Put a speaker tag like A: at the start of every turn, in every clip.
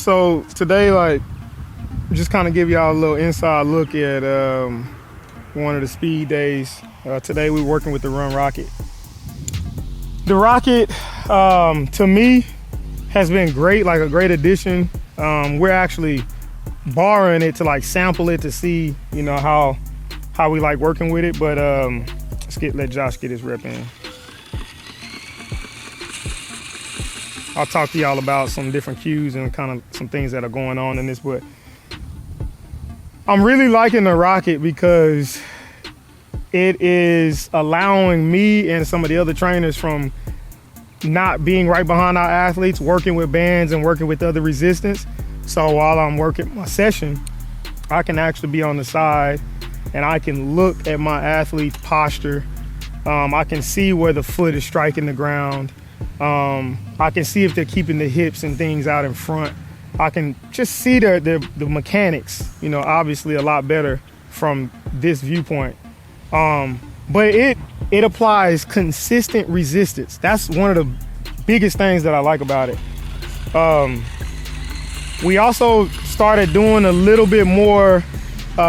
A: So today, like, just kind of give y'all a little inside look at one of the speed days. Today we're working with the Run Rocket. The Rocket, to me, has been great, like a great addition. We're actually borrowing it to like sample it to see, you know, how we like working with it. But let Josh get his rep in. I'll talk to y'all about some different cues and kind of some things that are going on in this, but I'm really liking the Rocket because it is allowing me and some of the other trainers from not being right behind our athletes, working with bands and working with other resistance. So while I'm working my session, I can actually be on the side and I can look at my athlete's posture. I can see where the foot is striking the ground. I can see if they're keeping the hips and things out in front. I can just see the mechanics, you know, obviously a lot better from this viewpoint. But it applies consistent resistance. That's one of the biggest things that I like about it. We also started doing a little bit more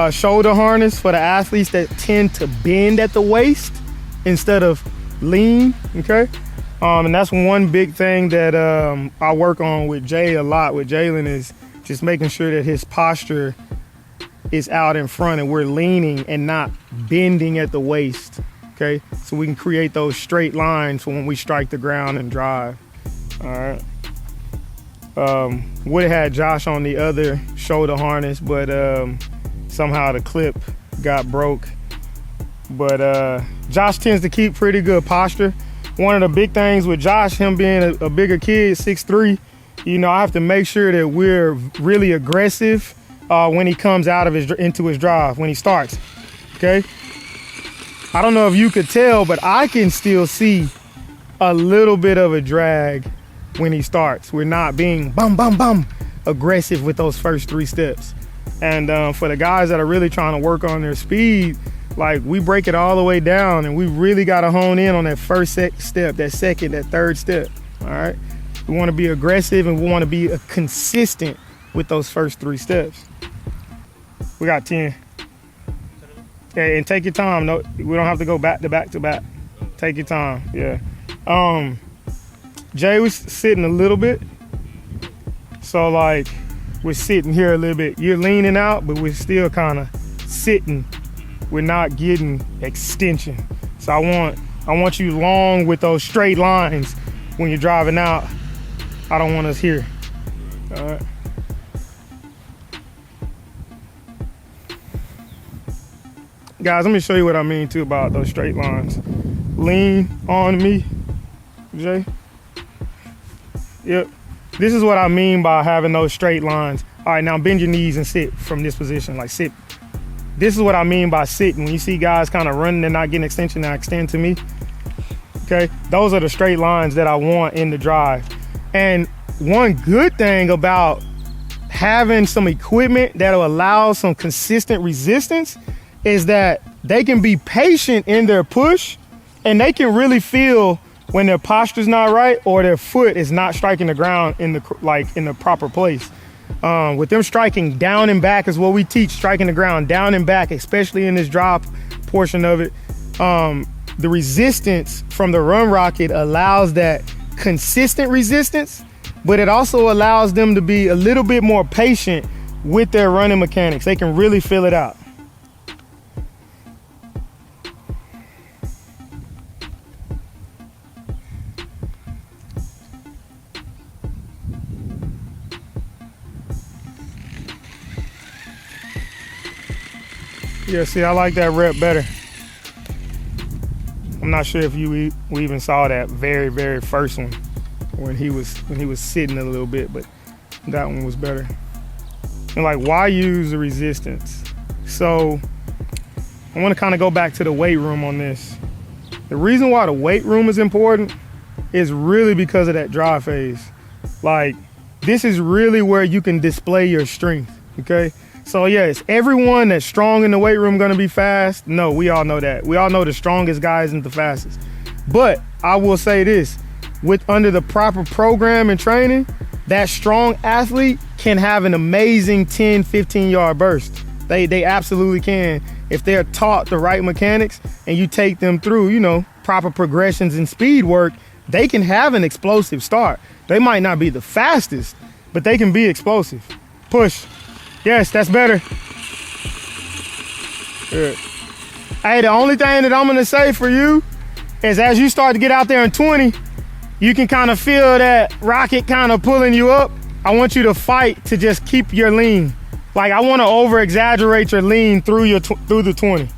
A: shoulder harness for the athletes that tend to bend at the waist instead of lean, okay? And that's one big thing that I work on with Jay a lot, with Jalen, is just making sure that his posture is out in front and we're leaning and not bending at the waist, okay? So we can create those straight lines for when we strike the ground and drive, all right? Would have had Josh on the other shoulder harness, but somehow the clip got broke. But Josh tends to keep pretty good posture. One of the big things with Josh, him being a bigger kid, 6'3", you know, I have to make sure that we're really aggressive when he comes out of into his drive, when he starts, okay? I don't know if you could tell, but I can still see a little bit of a drag when he starts. We're not being aggressive with those first 3 steps. And for the guys that are really trying to work on their speed, like, we break it all the way down and we really got to hone in on that first step, that second, that third step, all right? We want to be aggressive and we want to be consistent with those first 3 steps. We got 10. Okay, and take your time. No, we don't have to go back to back to back. Take your time, yeah. Jay was sitting a little bit. So like, we're sitting here a little bit. You're leaning out, but we're still kind of sitting. We're not getting extension. So I want you long with those straight lines when you're driving out. I don't want us here, all right? Guys, let me show you what I mean too about those straight lines. Lean on me, Jay. Yep, this is what I mean by having those straight lines. All right, now bend your knees and sit from this position, like sit. This is what I mean by sitting. When you see guys kind of running and not getting extension, now extend to me, okay? Those are the straight lines that I want in the drive. And one good thing about having some equipment that'll allow some consistent resistance is that they can be patient in their push and they can really feel when their posture's not right or their foot is not striking the ground in the proper place. With them striking down and back is what we teach, striking the ground down and back, especially in this drop portion of it. The resistance from the Run Rocket allows that consistent resistance, but it also allows them to be a little bit more patient with their running mechanics. They can really feel it out. Yeah, see, I like that rep better. I'm not sure if we even saw that very, very first one when he was sitting a little bit, but that one was better. And like, why use the resistance? So I want to kind of go back to the weight room on this. The reason why the weight room is important is really because of that drive phase. Like, this is really where you can display your strength, okay? So yes, everyone that's strong in the weight room gonna be fast. No, we all know that. We all know the strongest guy isn't the fastest. But I will say this, under the proper program and training, that strong athlete can have an amazing 10, 15-yard burst. They absolutely can. If they're taught the right mechanics and you take them through, you know, proper progressions and speed work, they can have an explosive start. They might not be the fastest, but they can be explosive. Push. Yes, that's better. Good. Hey, the only thing that I'm gonna say for you is as you start to get out there in 20, you can kind of feel that rocket kind of pulling you up. I want you to fight to just keep your lean. Like, I want to over exaggerate your lean through the 20. All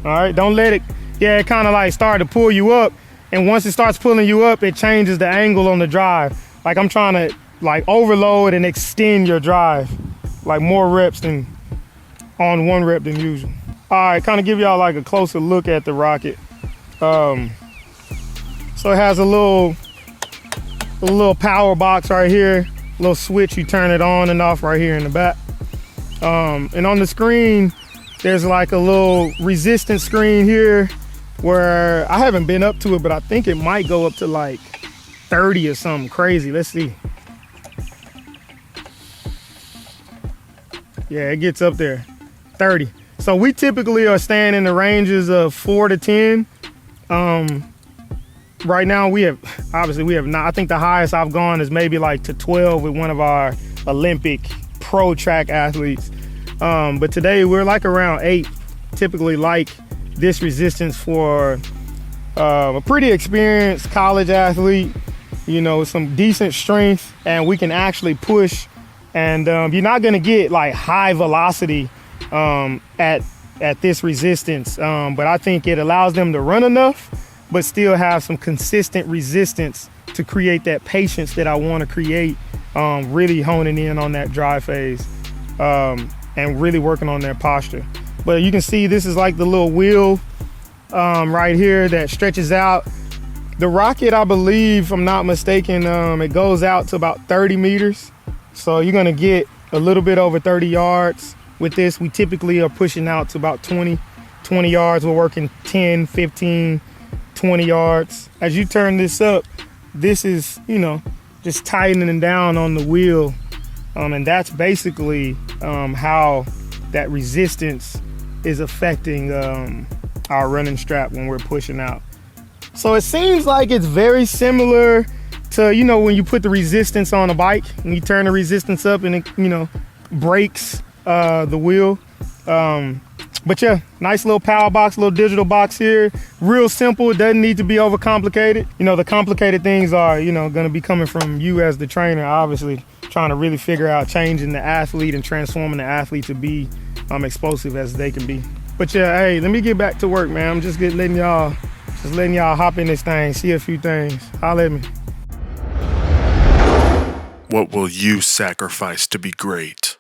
A: right, don't let it, it kind of like start to pull you up. And once it starts pulling you up, it changes the angle on the drive. Like, I'm trying to like overload and extend your drive, like more reps than on one rep than usual. All right, kind of give y'all like a closer look at the rocket. So it has a little power box right here, little switch, you turn it on and off right here in the back. And on the screen, there's like a little resistance screen here where I haven't been up to it, but I think it might go up to like 30 or something crazy. Let's see. Yeah, it gets up there, 30. So we typically are staying in the ranges of 4 to 10. Right now we have not. I think the highest I've gone is maybe like to 12 with one of our Olympic pro track athletes. But today we're like around 8, typically like this resistance for a pretty experienced college athlete, you know, some decent strength, and we can actually push. And you're not gonna get like high velocity at this resistance, but I think it allows them to run enough but still have some consistent resistance to create that patience that I want to create, really honing in on that drive phase and really working on their posture. But you can see this is like the little wheel right here that stretches out. The rocket, I believe, if I'm not mistaken, it goes out to about 30 meters. So you're gonna get a little bit over 30 yards with this. We typically are pushing out to about 20 yards. We're working 10, 15, 20 yards. As you turn this up, this is, you know, just tightening down on the wheel. And that's basically how that resistance is affecting our running strap when we're pushing out. So it seems like it's very similar to, you know, when you put the resistance on a bike and you turn the resistance up and it, you know, breaks the wheel. But yeah, nice little power box, little digital box here. Real simple, it doesn't need to be overcomplicated. You know, the complicated things are, you know, gonna be coming from you as the trainer, obviously, trying to really figure out changing the athlete and transforming the athlete to be explosive as they can be. But yeah, hey, let me get back to work, man. I'm just letting y'all hop in this thing, see a few things. Holla at me.
B: What will you sacrifice to be great?